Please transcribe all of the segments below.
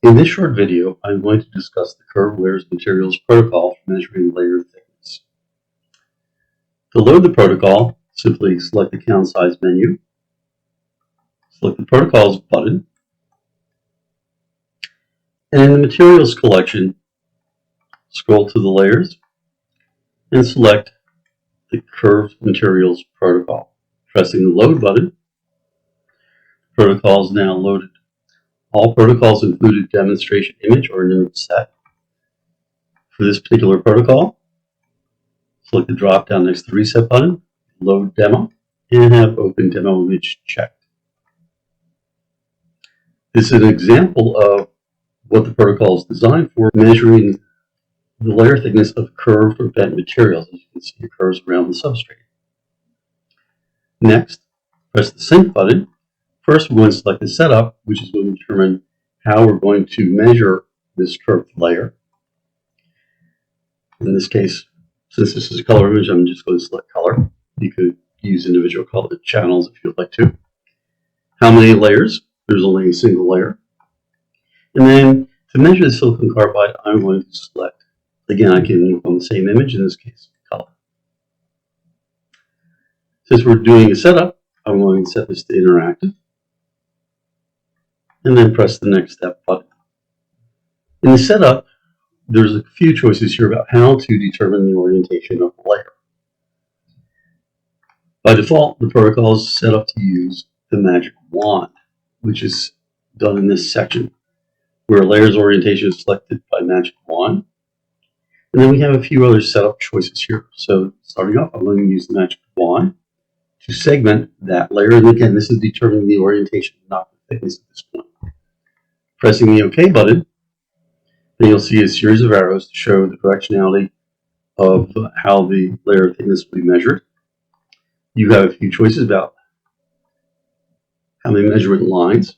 In this short video, I'm going to discuss the Curved Layers Materials protocol for measuring layer thickness. To load the protocol, simply select the Count Size menu, select the Protocols button, and in the Materials collection, scroll to the Layers and select the Curved Materials protocol. Pressing the Load button, the protocol is now loaded. All protocols include a demonstration image or an image set. For this particular protocol, select the drop-down next to the Reset button, Load Demo, and have Open Demo Image checked. This is an example of what the protocol is designed for, measuring the layer thickness of curved or bent materials. As you can see, it curves around the substrate. Next, press the Sync button. First, we're going to select the setup, which is going to determine how we're going to measure this curved layer. In this case, since this is a color image, I'm just going to select color. You could use individual color channels if you'd like to. How many layers? There's only a single layer. And then to measure the silicon carbide, I'm going to select, again, I can look on the same image, in this case, color. Since we're doing a setup, I'm going to set this to interactive, and then press the Next Step button. In the setup, there's a few choices here about how to determine the orientation of the layer. By default, the protocol is set up to use the magic wand, which is done in this section, where a layer's orientation is selected by magic wand. And then we have a few other setup choices here. So starting off, I'm going to use the magic wand to segment that layer. And again, this is determining the orientation, not the thickness at this point. Pressing the OK button, then you'll see a series of arrows to show the directionality of how the layer thickness will be measured. You have a few choices about how many measurement lines.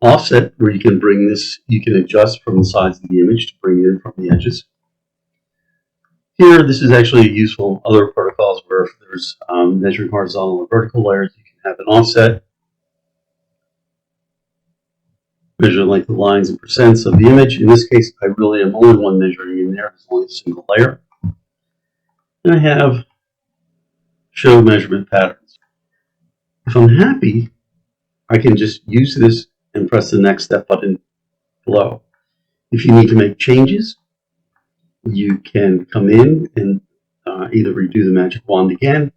Offset, where you can bring this, you can adjust from the sides of the image to bring it in from the edges. Here, this is actually useful in other protocols where if there's measuring horizontal or vertical layers, you can have an offset. Measure the length of lines and percents of the image. In this case, I really am only one measuring in there. There's only a single layer. And I have show measurement patterns. If I'm happy, I can just use this and press the Next Step button below. If you need to make changes, you can come in and either redo the magic wand again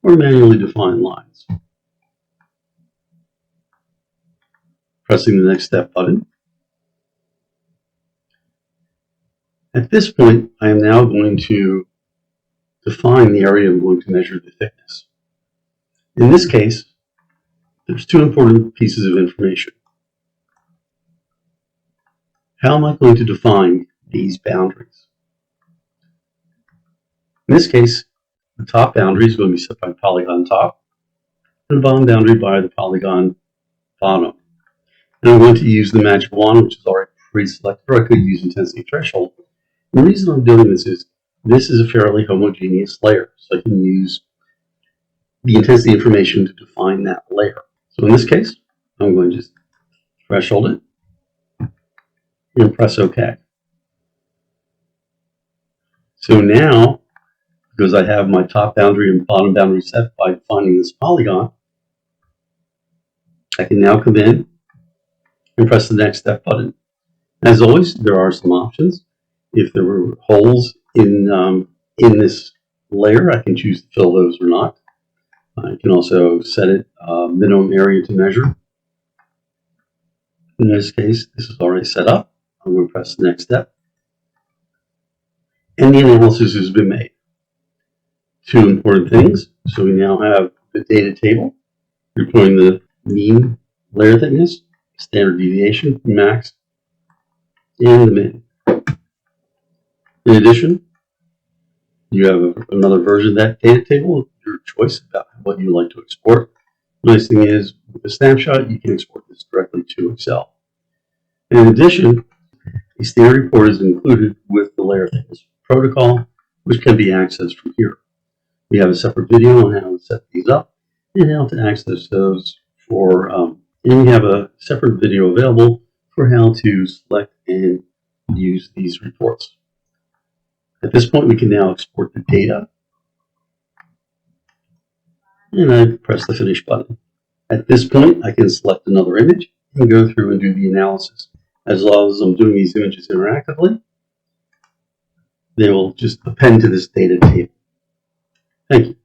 or manually define lines. Pressing the Next Step button. At this point, I am now going to define the area I'm going to measure the thickness. In this case, there's two important pieces of information. How am I going to define these boundaries? In this case, the top boundary is going to be set by polygon top, and the bottom boundary by the polygon bottom. And I'm going to use the magic wand, which is already pre-selected, or I could use intensity threshold. And the reason I'm doing this is a fairly homogeneous layer, so I can use the intensity information to define that layer. So in this case, I'm going to just threshold it and press OK. So now, because I have my top boundary and bottom boundary set by defining this polygon, I can now come in and press the Next Step button. As always, there are some options. If there were holes in this layer, I can choose to fill those or not. I can also set it minimum area to measure. In this case, this is already set up. I'm going to press the Next Step. And the analysis has been made. Two important things. So we now have the data table. You're putting the mean layer thickness, standard deviation, max, and the min. In addition, you have another version of that data table, your choice about what you like to export. Nice thing is, with a snapshot, you can export this directly to Excel. In addition, a standard report is included with the layer thickness protocol, which can be accessed from here. We have a separate video on how to set these up and how to access those for And we have a separate video available for how to select and use these reports. At this point, we can now export the data. And I press the Finish button. At this point, I can select another image and go through and do the analysis. As long as I'm doing these images interactively, they will just append to this data table. Thank you.